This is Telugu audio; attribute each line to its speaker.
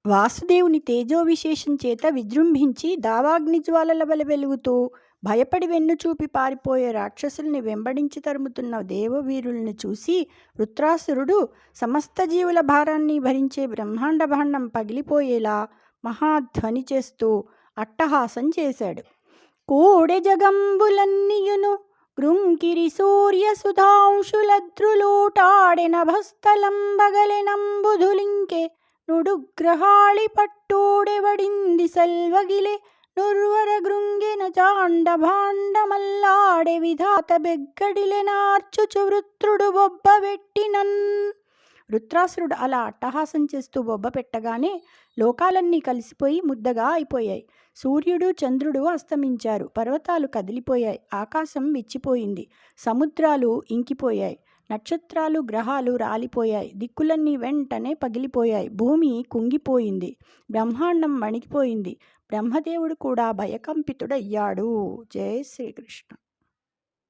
Speaker 1: వాసుదేవుని తేజోవిశేషం చేత విజృంభించి దావాగ్నిజ్వాలల వలె వెలుగుతూ భయపడి వెన్నుచూపి పారిపోయే రాక్షసుల్ని వెంబడించి తరుముతున్న దేవవీరుల్ని చూసి వృత్రాసురుడు సమస్త జీవుల భారాన్ని భరించే బ్రహ్మాండ భాండం పగిలిపోయేలా మహాధ్వని చేస్తూ అట్టహాసం చేశాడు. కోడె జగంబులన్నియును గృంకిరి సూర్య సుధాంశులద్రులూటాడె నభస్థలంబగలెనంబుధులింకె నుడుగ్రహాళి పట్టూడెవడింది సల్వగిలె నుర్వర గృంగెన చాండ భాండమల్లాడె విధాత బెగ్గడిలెనార్చుచు వృత్రుడు బొబ్బబెట్టినన్. వృత్రాసురుడు అలా అట్టహాసం చేస్తూ బొబ్బ పెట్టగానే లోకాలన్నీ కలిసిపోయి ముద్దగా అయిపోయాయి. సూర్యుడు చంద్రుడు అస్తమించారు. పర్వతాలు కదిలిపోయాయి. ఆకాశం విచ్చిపోయింది. సముద్రాలు ఇంకిపోయాయి. నక్షత్రాలు గ్రహాలు రాలిపోయాయి. దిక్కులన్నీ వెంటనే పగిలిపోయాయి. భూమి కుంగిపోయింది. బ్రహ్మాండం వణికిపోయింది. బ్రహ్మదేవుడు కూడా భయకంపితుడయ్యాడు. జై శ్రీకృష్ణ.